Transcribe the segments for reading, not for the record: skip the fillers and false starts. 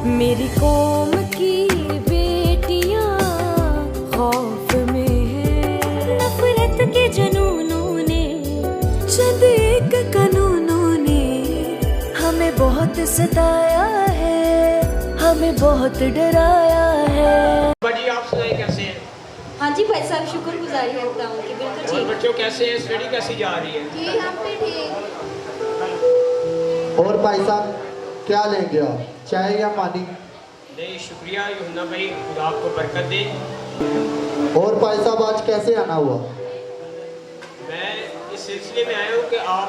मेरी कौम की बेटियां खौफ में है, नफरत के जुनूनों ने, चंद एक कानूनों ने हमें बहुत सताया है, हमें बहुत डराया है। बाजी आप सुनाए कैसे हैं? हाँ जी भाई साहब, शुक्रगुजारी करता हूँ कि बिल्कुल और ठीक। बच्चों कैसे हैं? स्टडी कैसी जा रही है? जी हम भी ठीक। और भाई साहब क्या लेंगे आप, चाय या पानी? नहीं शुक्रिया यूहन्ना भाई, खुदा आपको बरकत दे। और भाई साहब आज कैसे आना हुआ? मैं इस सिलसिले में आया हूँ कि आप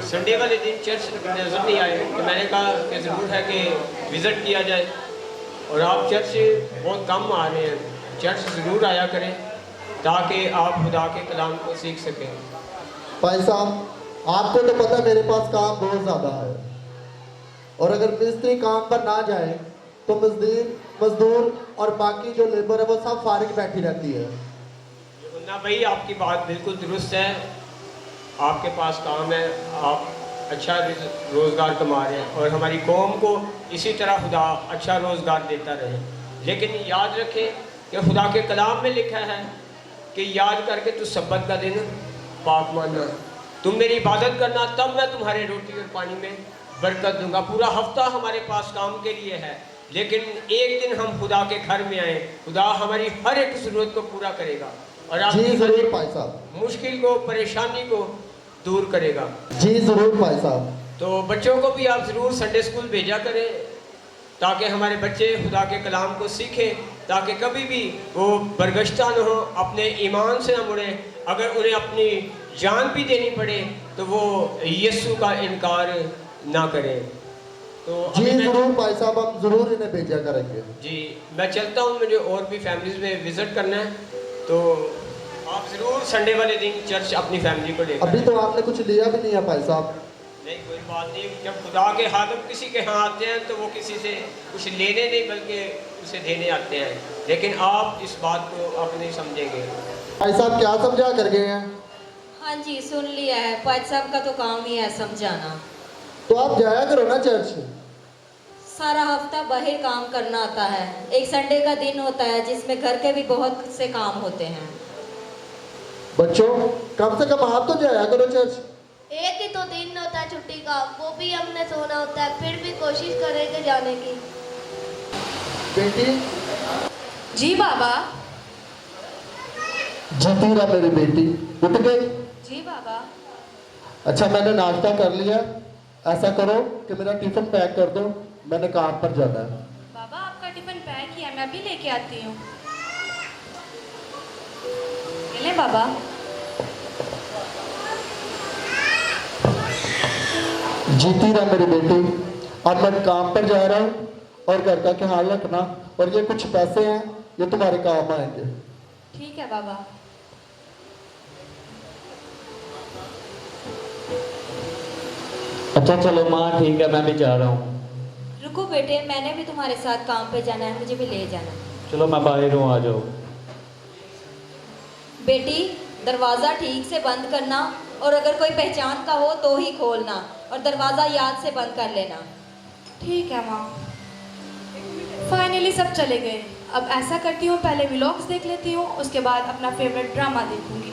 संडे वाले दिन चर्च नज़र नहीं आए, तो मैंने कहा कि ज़रूर है कि विज़िट किया जाए। और आप चर्च बहुत कम आ रहे हैं, चर्च ज़रूर आया करें ताकि आप खुदा के कलाम को सीख सकें। भाई साहब आपको तो पता है मेरे पास काम बहुत ज़्यादा है, और अगर मिस्त्री काम पर ना जाए तो मजदूर और बाकी जो लेबर है वो सब फारिग बैठी रहती है। यूहन्ना भाई आपकी बात बिल्कुल दुरुस्त है, आपके पास काम है, आप अच्छा रोज़गार कमा रहे हैं और हमारी कौम को इसी तरह खुदा अच्छा रोज़गार देता रहे। लेकिन याद रखें कि खुदा के कलाम में लिखा है कि याद करके तू सब्बत का दिन पाक मानना, तुम मेरी इबादत करना, तब मैं तुम्हारे रोटी और पानी में बरकत दूंगा। पूरा हफ्ता हमारे पास काम के लिए है, लेकिन एक दिन हम खुदा के घर में आए, खुदा हमारी हर एक ज़रूरत को पूरा करेगा और जी जरूर आपकी भाई साहब, मुश्किल को, परेशानी को दूर करेगा। जी जरूर भाई साहब। तो बच्चों को भी आप ज़रूर संडे स्कूल भेजा करें ताकि हमारे बच्चे खुदा के कलाम को सीखें, ताकि कभी भी वो बरगश्ता न हो, अपने ईमान से न मुड़े। अगर उन्हें अपनी जान भी देनी पड़े तो वो यीशु का इनकार ना करें। तो जी अभी जरूर भाई साहब, हम जरूर इन्हें भेजा करेंगे। जी मैं चलता हूँ, मुझे और भी फैमिलीज़ में विज़िट करना है, तो आप ज़रूर संडे वाले दिन चर्च अपनी फैमिली को लेकर। अभी तो आपने कुछ लिया भी नहीं है भाई साहब। नहीं कोई बात नहीं, जब खुदा के हाथ किसी के यहाँ आते हैं तो वो किसी से कुछ लेने नहीं बल्कि उसे देने आते हैं, लेकिन आप इस बात को आप नहीं समझेंगे। भाई साहब क्या समझा कर गए हैं? हाँ जी सुन लिया है, पाज साहब का तो काम ही है समझाना। तो आप जाया करो ना चर्च। सारा हफ्ता बाहर काम करना आता है, एक संडे का दिन होता है जिसमें घर के भी बहुत से काम होते हैं। बच्चों कम से कम आप तो जाया करो चर्च। एक ही तो दिन होता है छुट्टी का, वो भी हमने सोना होता है, फिर भी कोशिश करेंगे जाने की। बेटी जी बाबा। जतीरा मेरी बेटी उठ गई? जी बाबा। अच्छा मैंने नाश्ता कर लिया, ऐसा करो कि मेरा टिफिन पैक कर दो, मैंने काम पर जाना है। बाबा आपका टिफिन पैक ही है, मैं अभी लेके आती हूँ। ले बाबा। जीती रहा मेरी बेटी, अब मैं काम पर जा रहा हूँ और घर का ख्याल रखना, और ये कुछ पैसे हैं ये तुम्हारे काम आएंगे। ठीक है बाबा। अच्छा चलो माँ ठीक है, मैं भी जा रहा हूँ। रुको बेटे, मैंने भी तुम्हारे साथ काम पे जाना है, मुझे भी ले जाना। चलो मैं बाहर हूँ, आ जाओ। बेटी दरवाज़ा ठीक से बंद करना, और अगर कोई पहचान का हो तो ही खोलना, और दरवाज़ा याद से बंद कर लेना। ठीक है माँ। फाइनली सब चले गए। अब ऐसा करती हूँ, पहले व्लॉग्स देख लेती हूँ, उसके बाद अपना फेवरेट ड्रामा देखूंगी।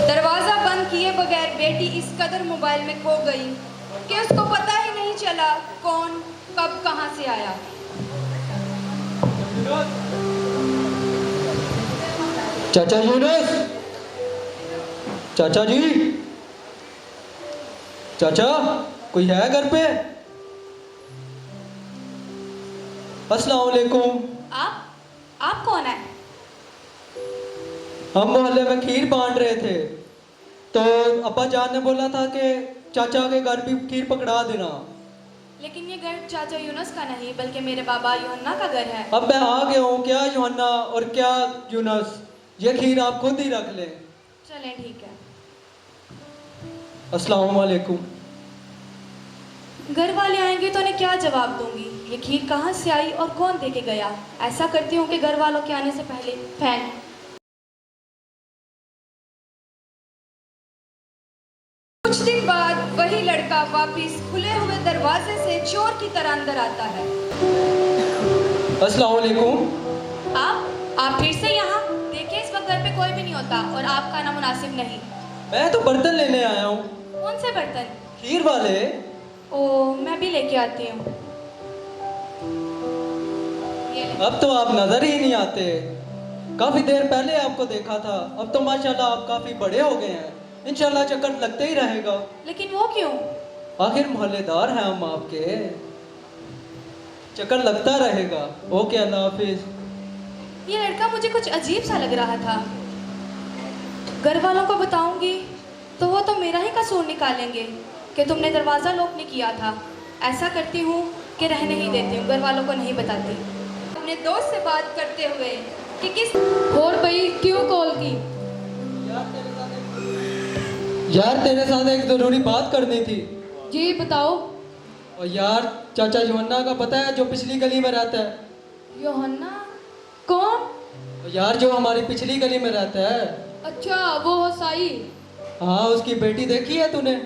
दरवाज़ा बंद किए बगैर बेटी इस कदर मोबाइल में खो गई कि उसको पता ही नहीं चला कौन कब कहाँ से आया। चाचा यूनुस, चाचा जी, चाचा कोई है घर पे? अस्सलाम वालेकुम। आप कौन है? हम मोहल्ले में खीर बांट रहे थे, तो अब्बा जान ने बोला था कि चाचा के घर भी खीर पकड़ा देना। लेकिन ये घर चाचा यूनुस का नहीं बल्कि मेरे बाबा यूहन्ना का घर है। अब मैं आ गया हूँ, क्या यूहन्ना और क्या यूनुस, ये खीर आप खुद ही रख लें। चलें ठीक है। अस्सलाम वालेकुम। घर वाले आएंगे तो उन्हें क्या जवाब दूंगी? ये खीर कहाँ से आई और कौन दे के गया? ऐसा करती हूँ कि घर वालों के आने से पहले फैन कुछ दिन बाद वही लड़का वापस खुले हुए दरवाजे से चोर की तरह अंदर आता है। अस्सलाम वालेकुम। आप फिर से यहाँ? देखिए इस वक्त घर पे कोई भी नहीं होता और आपका आना मुनासिब नहीं। मैं तो बर्तन लेने आया हूँ। कौन से बर्तन? खीर वाले। ओ, मैं भी लेके आती हूँ। ये ले। अब तो आप नजर ही नहीं आते। काफी देर पहले आपको देखा था, अब तो माशाल्लाह आप काफी बड़े हो गए हैं। इंशाल्लाह चक्कर लगते ही रहेगा। लेकिन वो क्यों? आखिर मोहल्लेदार हैं हम आपके, चक्कर लगता रहेगा। ओके, अल्लाह हाफिज। ये लड़का मुझे कुछ अजीब सा लग रहा था। घर वालों को बताऊंगी तो वो तो मेरा ही कसूर निकालेंगे कि तुमने दरवाज़ा लॉक नहीं किया था। ऐसा करती हूँ कि रहने ही देती हूँ, घर वालों को नहीं बताती। अपने दोस्त से बात करते हुए कि किस और भाई क्यों कॉल की? यार तेरे साथ एक जरूरी बात करनी थी। जी बताओ। और यार चाचा यूहन्ना का पता है, जो पिछली गली में रहता है? यूहन्ना? कौन? और यार जो हमारी पिछली गली में रहता है। अच्छा, वो होसाई। हाँ, उसकी बेटी देखी है तूने?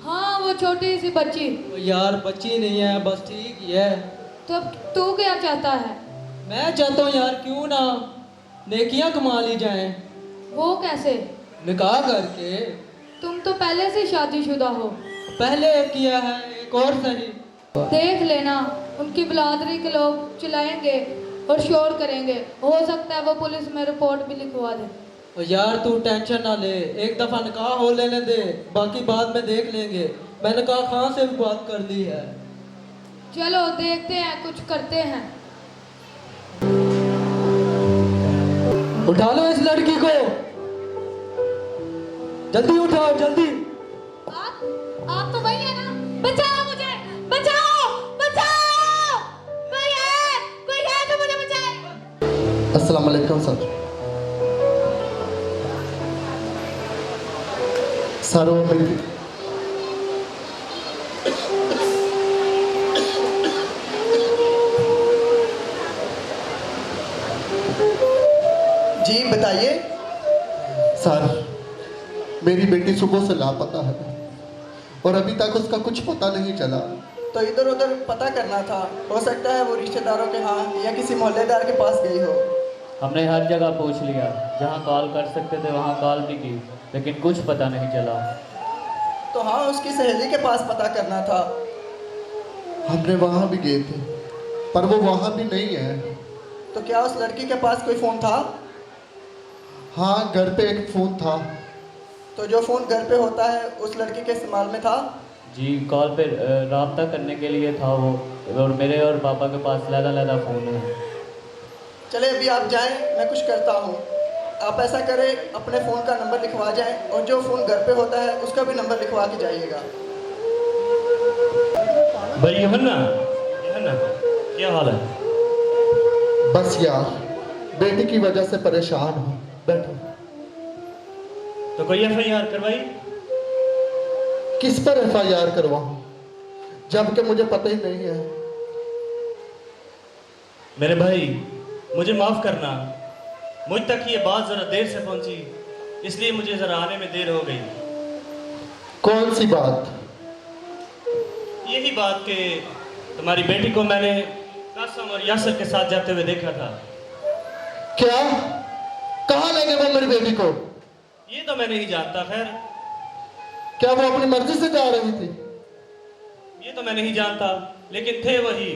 हाँ, वो छोटी सी बच्ची। और यार बच्ची नहीं है, बस ठीक ही है। तो अब तू क्या चाहता है? मैं चाहता हूँ यार क्यों ना नेकियां कमा ली जाएं। वो कैसे? निकाह करके। तुम तो पहले से शादीशुदा हो। पहले किया है, एक और सही। देख लेना, उनकी बिरादरी के लोग चिल्लाएंगे और शोर करेंगे। हो सकता है वो पुलिस में रिपोर्ट भी लिखवा दे। और यार तू टेंशन ना ले, एक दफा निकाह हो लेने दे, बाकी बाद में देख लेंगे। मैंने कहा खान से भी बात कर ली है। चलो देखते हैं, कुछ करते हैं। उठा लो इस लड़की को, जल्दी उठाओ जल्दी। आप तो वही है ना? बचाओ मुझे, बचाओ, बचाओ! कोई है तो मुझे बचाए। अस्सलाम वालेकुम सर। सर वो मेरी जी बताइए। सर, मेरी बेटी सुबह से लापता है और अभी तक उसका कुछ पता नहीं चला। तो इधर उधर पता करना था, हो सकता है वो रिश्तेदारों के यहाँ या किसी मोहल्लेदार के पास गई हो। हमने हर जगह पूछ लिया, जहाँ कॉल कर सकते थे वहाँ कॉल भी की, लेकिन कुछ पता नहीं चला। तो हाँ, उसकी सहेली के पास पता करना था। हमने वहाँ भी गए थे, पर वो वहाँ भी नहीं है। तो क्या उस लड़की के पास कोई फ़ोन था? हाँ, घर पे एक फ़ोन था। तो जो फ़ोन घर पे होता है उस लड़की के इस्तेमाल में था? जी, कॉल पे राब्ता करने के लिए था वो, और मेरे और पापा के पास लहदा फ़ोन है। चले अभी आप जाएं, मैं कुछ करता हूँ। आप ऐसा करें, अपने फ़ोन का नंबर लिखवा जाएं और जो फ़ोन घर पे होता है उसका भी नंबर लिखवा के जाइएगा। भाई यूहन्ना, क्या हाल है? बस यार, बेटी की वजह से परेशान हूँ। बैठो। तो कोई FIR करवाई? किस पर FIR करवाऊं, जबकि मुझे पता ही नहीं है। मेरे भाई, मुझे माफ़ करना, मुझ तक ये बात ज़रा देर से पहुंची, इसलिए मुझे ज़रा आने में देर हो गई। कौन सी बात? यही बात कि तुम्हारी बेटी को मैंने कासम और यासर के साथ जाते हुए देखा था। क्या? कहाँ ले गए वो मेरी बेटी को? ये तो मैं नहीं जानता। खैर, क्या वो अपनी मर्जी से जा रही थी? ये तो मैं नहीं जानता, लेकिन थे वही।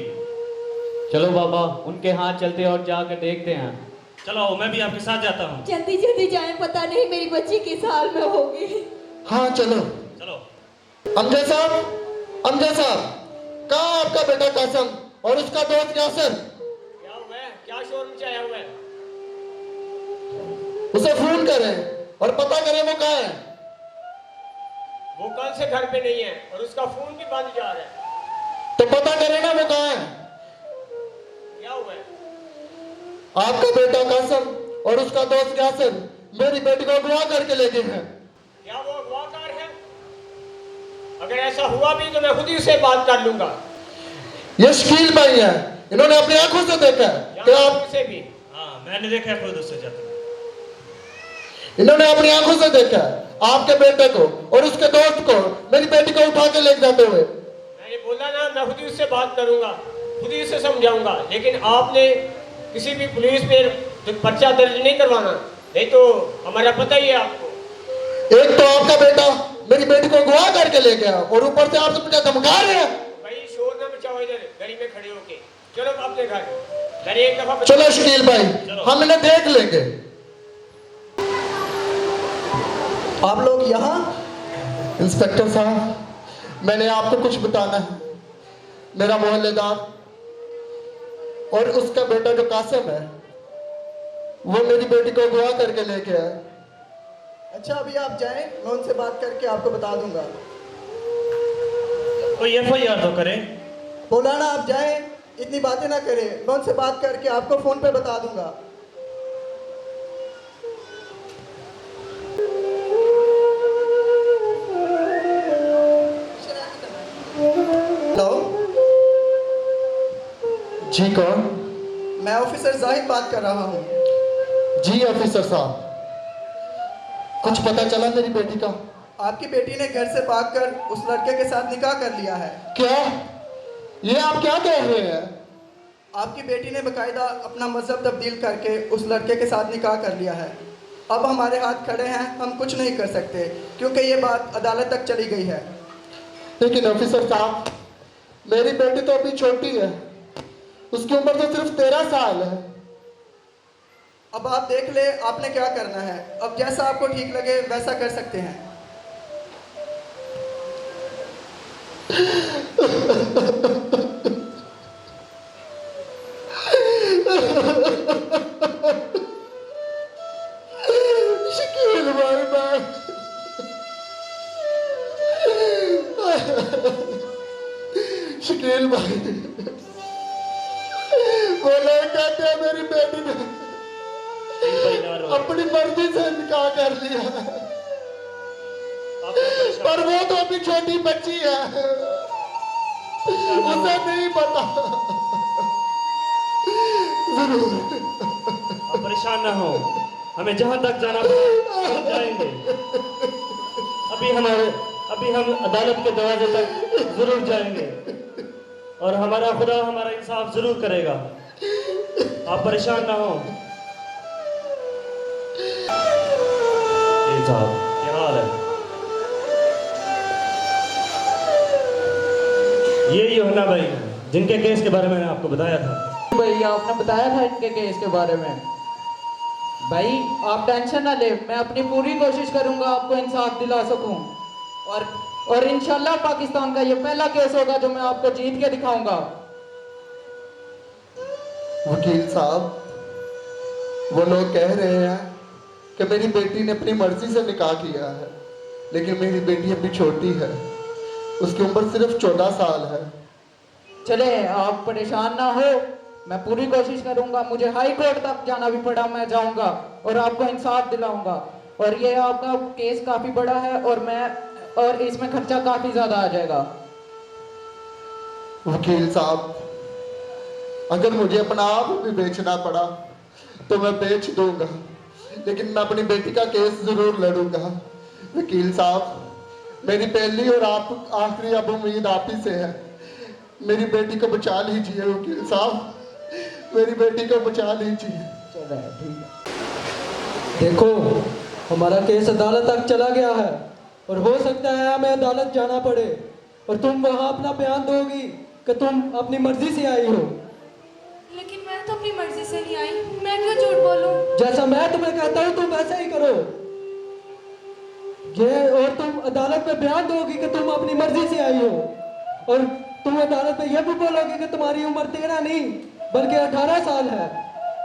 चलो बाबा, उनके हाथ चलते और जाकर देखते हैं। चलो, मैं भी आपके साथ जाता हूँ। जल्दी जल्दी जाएं, पता नहीं मेरी बच्ची किस हाल में होगी। हाँ चलो। चलो। अमजद साहब, कहाँ आपका बेटा कासम और उसका दोस्त यासर? क्या हुआ है? क्या शोर मचाया हुआ है? उसे फोन करें और पता करें वो कहाँ है। वो कल से घर पे नहीं है और उसका फोन भी बंद जा रहा है। तो पता करें ना वो कहाँ है। क्या हुआ है? आपका बेटा कासम और उसका दोस्त यासर मेरी बेटी को अगवा करके ले गए हैं। क्या वो अगवाकार है? अगर ऐसा हुआ भी तो मैं खुद ही उससे बात कर लूंगा। ये शकील भाई है, इन्होंने अपनी आंखों से देखा है कि आप उसे भी। हाँ, मैंने देखा है खुद उससे जाते हुए। इन्होंने अपनी आंखों से देखा है आपके बेटे को और उसके दोस्त को मेरी बेटी को उठा के ले जाते हुए। मैंने बोला ना, मैं खुद ही उससे बात करूंगा, खुद ही उसे समझाऊंगा, लेकिन आपने किसी भी पुलिस पे तो पर्चा दर्ज नहीं करवाना, नहीं तो हमारा पता ही है आपको। एक तो आपका बेटा मेरी बेटी को अगवा करके ले गया और ऊपर से आप मुझे धमका रहे हैं। भाई शोर ना मचाओ इधर गली में खड़े होके, चलो अपने घर। अरे एक दफा चलो शकील भाई, हम इन्हें देख लेंगे। आप लोग यहाँ? इंस्पेक्टर साहब, मैंने आपको कुछ बताना है। मेरा मोहल्लेदार और उसका बेटा जो कासिम है, वो मेरी बेटी को अगवा करके लेके आए। अच्छा, अभी आप जाएं, मैं उनसे बात करके आपको बता दूंगा। कोई FIR तो करें। बोला ना, आप जाएं, इतनी बातें ना करें, मैं उनसे बात करके आपको फोन पे बता दूंगा। हेलो जी कौन? मैं ऑफिसर जाहिद बात कर रहा हूँ। जी ऑफिसर साहब, कुछ पता चला मेरी बेटी का? आपकी बेटी ने घर से भागकर उस लड़के के साथ निकाह कर लिया है। क्या? ये आप क्या कह रहे हैं? आपकी बेटी ने बकायदा अपना मजहब तब्दील करके उस लड़के के साथ निकाह कर लिया है। अब हमारे हाथ खड़े हैं, हम कुछ नहीं कर सकते क्योंकि ये बात अदालत तक चली गई है। लेकिन ऑफिसर साहब, मेरी बेटी तो अभी छोटी है, उसकी उम्र तो सिर्फ 13 साल है। अब आप देख ले आपने क्या करना है। अब जैसा आपको ठीक लगे वैसा कर सकते हैं। शकील भाई, शकील भाई, वो लोग कहते हैं मेरी बेटी ने अपनी मर्जी से निकाह कर लिया, पर वो तो अभी छोटी बच्ची है, उसे नहीं पता। जरूर आप परेशान ना हो, हमें जहां तक जाना हम जाएंगे। अभी हम अदालत के दरवाजे तक जरूर जाएंगे और हमारा खुदा हमारा इंसाफ जरूर करेगा। आप परेशान ना हो। साहब, क्या हाल है? ये योना भाई जिनके केस के बारे में मैंने आपको बताया था। भाई आपने बताया था इनके केस के बारे में। भाई आप टेंशन ना ले, मैं अपनी पूरी कोशिश करूंगा आपको इंसाफ दिला सकूं और इंशाल्लाह पाकिस्तान का ये पहला केस होगा जो मैं आपको जीत के दिखाऊंगा। वकील साहब, वो लोग कह रहे हैं कि मेरी बेटी ने अपनी मर्जी से निकाह किया है, लेकिन मेरी बेटी अभी छोटी है, उसकी उम्र सिर्फ 14 साल है। चले आप परेशान ना हो, मैं पूरी कोशिश करूंगा। मुझे हाई कोर्ट तक जाना भी पड़ा मैं जाऊंगा और आपको इंसाफ दिलाऊंगा। और ये आपका केस काफी बड़ा है और इसमें खर्चा काफी ज्यादा आ जाएगा। वकील साहब, अगर मुझे अपना आप भी बेचना पड़ा तो मैं बेच दूंगा, लेकिन मैं अपनी बेटी का केस जरूर लड़ूंगा। वकील साहब, मेरी पहली और आप आखिरी अब उम्मीद आप ही से है। मेरी बेटी को बचा लीजिए वकील साहब, मेरी बेटी को बचा लीजिए। चलो ठीक है। देखो, हमारा केस अदालत तक चला गया है और हो सकता है हमें अदालत जाना पड़े और तुम वहां अपना बयान दोगी कि तुम अपनी मर्जी से आई हो। लेकिन मैं तो अपनी मर्जी से नहीं आई, मैं क्यों झूठ बोलूं? जैसा मैं तुम्हें कहता हूँ तुम वैसा ही करो। ये और तुम अदालत में बयान दोगी कि तुम अपनी मर्जी से आई हो और तुम अदालत में यह भी बोलोगे कि तुम्हारी उम्र 13 नहीं बल्कि 18 साल है,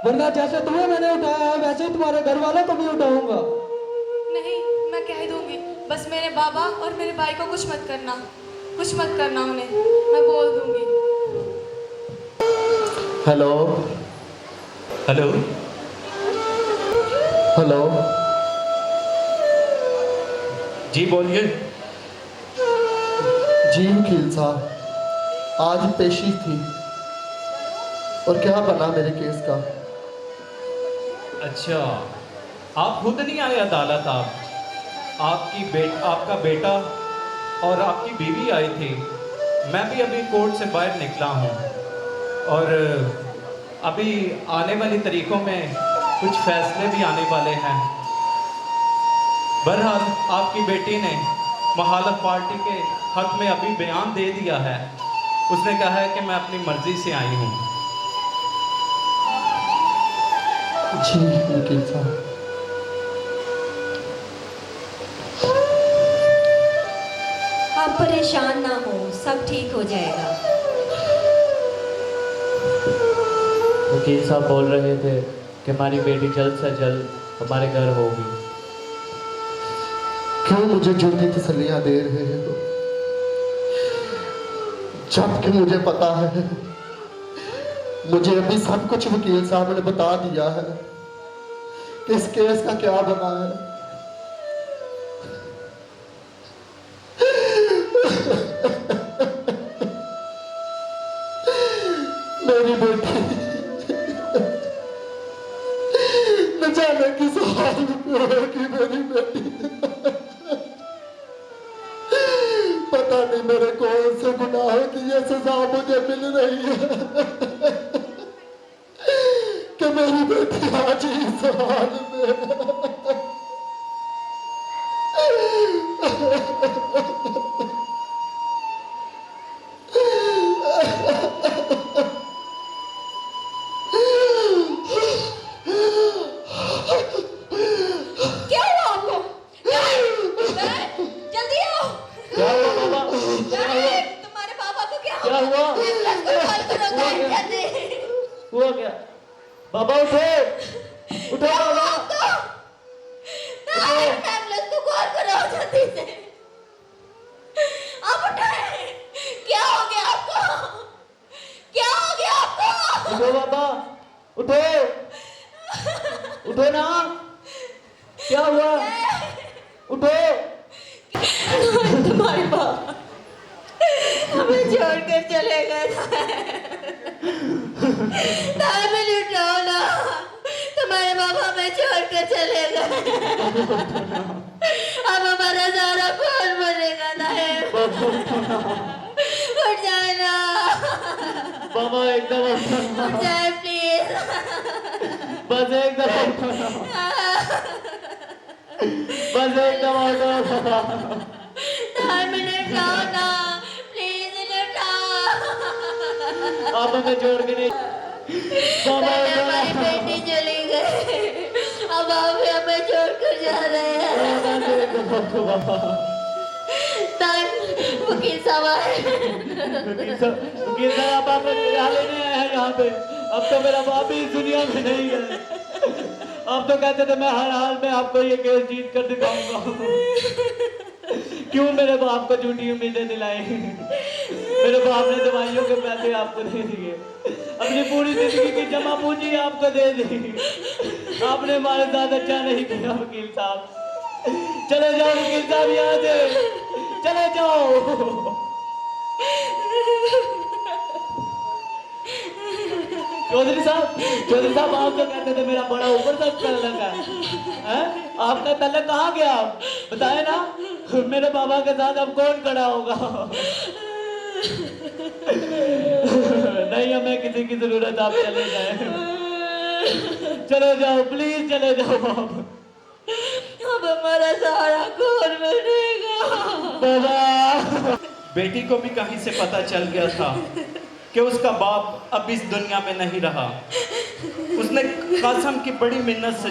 वरना जैसे तुम्हें मैंने उठाया है वैसे ही तुम्हारे घर वालों को भी उठाऊंगा। नहीं, मैं कह दूंगी, बस मेरे बाबा और मेरे भाई को कुछ मत करना उन्हें, मैं बोल दूंगी। हेलो हेलो हेलो, जी बोलिए। जी वकील साहब, आज पेशी थी और क्या बना मेरे केस का? अच्छा, आप खुद नहीं आए अदालत, आपका बेटा और आपकी बीवी आई थी। मैं भी अभी कोर्ट से बाहर निकला हूँ और अभी आने वाली तारीखों में कुछ फैसले भी आने वाले हैं। बहरहाल आपकी बेटी ने महालत पार्टी के हक में अभी बयान दे दिया है। उसने कहा है कि मैं अपनी मर्जी से आई हूँ। जी वकील साहब, आप परेशान ना हो, सब ठीक हो जाएगा। वकील साहब बोल रहे थे कि हमारी बेटी जल्द से जल्द हमारे घर होगी। क्यों मुझे झूठी तसल्लियां दे रहे हैं तो? जबकि मुझे पता है, मुझे अभी सब कुछ वकील साहब ने बता दिया है कि इस केस का क्या बना है। मेरी बेटी न जाने किस हाल में होगी। मेरी बेटी पता नहीं मेरे कौन से गुनाह की ये सजा मुझे मिल रही है कि मेरी बेटी आज इस हाल में। क्या हुआ आपको? जल्दी आओ। क्या हुआ बाबा? तुम्हारे पापा को क्या क्या हुआ? एम्बुलेंस को कॉल करो, गाड़ी जल्दी। हुआ क्या? बाबा उठो, उठो बाबा। एम्बुलेंस को कॉल करो जल्दी से। आप उठाए। क्या हो गया आपको? क्या हो गया आपको? उठो बाबा, उठो, उठो ना। क्या हुआ? उठो। तुम्हारे पापा हमें छोड़कर चले गए। तामिल उठाओ ना, तुम्हारे पापा हमें छोड़कर चले गए। अब हमारा सारा कौन बनेगा? उठ जाए ना बाबा, एकदम उठ जाए प्लीज। बस एकदम उठो ना, बस एकदम उठो बाबा। 4 मिनट लाओ ना प्लीज, उठाओ। आप हमें छोड़ के नहीं। बाबा हमारी बेटी चली गई, अब आप भी हमें छोड़कर जा रहे हैं। वकील साहब वकील साहब आप क्या लेने आए हैं यहाँ पे? अब तो मेरा बाप ही इस दुनिया में नहीं है। आप तो कहते थे मैं हर हाल में आपको ये केस जीत कर दिखाऊंगा। क्यों मेरे बाप को झूठी उम्मीदें दिलाई? मेरे बाप ने दवाइयों के पैसे आपको दे दिए, अपनी पूरी जिंदगी की जमा पूंजी आपको दे दी। आपने हमारे साथ अच्छा नहीं किया वकील साहब। चले जाओ वकील साहब, यहाँ से चले जाओ। चौधरी साहब आप तो कहते थे मेरा बड़ा ऊपर तक तल्लक है। आपका तल्लक कहाँ गया? बताए ना, मेरे बाबा के साथ अब कौन खड़ा होगा? नहीं, हमें किसी की जरूरत, आप चले जाए। चले जाओ प्लीज, चले जाओ आप। अब हमारा सारा कौन बनेगा? बाबा, बेटी को भी कहीं से पता चल गया था कि उसका बाप अब इस दुनिया में नहीं रहा। उसने कासम की बड़ी मिन्नत से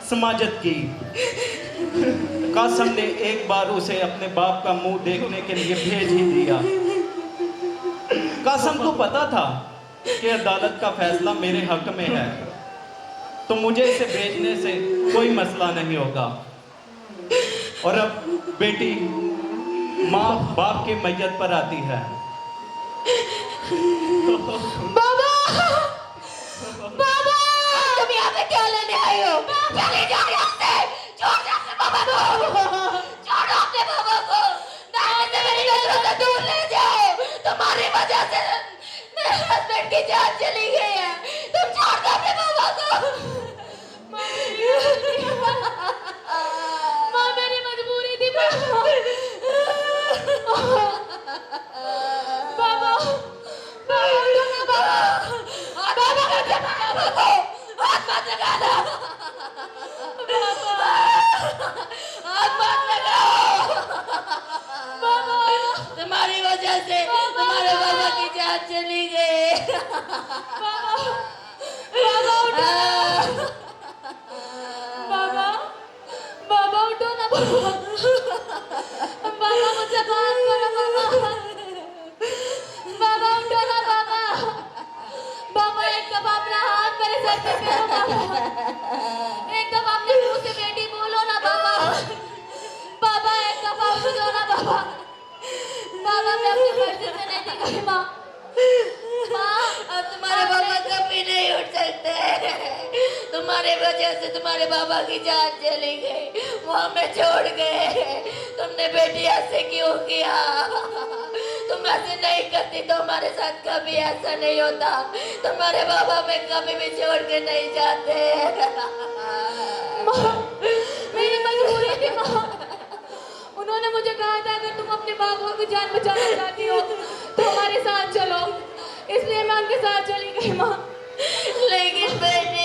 समाजत की। कासम ने एक बार उसे अपने बाप का मुंह देखने के लिए भेज ही दिया। कासम को पता था कि अदालत का फैसला मेरे हक में है, तो मुझे इसे भेजने से कोई मसला नहीं होगा। और अब बेटी माँ बाप की मैयत पर आती है। बाबा, बाबा, तुम यहाँ पे क्या लेने आए हो? चले जाओ यहाँ से, छोड़ दो अपने बाबा को, छोड़ो अपने बाबा को, नाम से मेरी नजरों से दूर ले जाओ। तुम्हारी वजह से मेरे हस्बैंड की जान चली गई है। तुम छोड़ दो अपने बाबा को। बाबा मुझे माफ करो बाबा। बाबा उठो ना बाबा। बाबा एक दफा अपना हाथ मेरे सर पे फेरो बाबा। एक दफा अपने मुंह से बेटी बोलो ना बाबा। बाबा एक दफा उठो ना बाबा। बाबा मैं अपने मर्जी से नहीं थी गई माँ। माँ अब तुम्हारे बाबा कभी नहीं उठ सकते। तुम्हारे वजह से तुम्हारे बाबा की जान चली गई, वो हमें छोड़ गए। तुमने बेटी ऐसे क्यों किया? तुम ऐसे नहीं करती तो हमारे साथ कभी ऐसा नहीं होता। तुम्हारे बाबा में कभी भी छोड़ के नहीं जाते। माँ, मेरी मजबूरी थी माँ। उन्होंने मुझे कहा था अगर तुम अपने बाबा की जान बचाना चाहती हो तो हमारे साथ चलो, इसलिए मैं उनके साथ चली गई माँ। लेकिन बेटी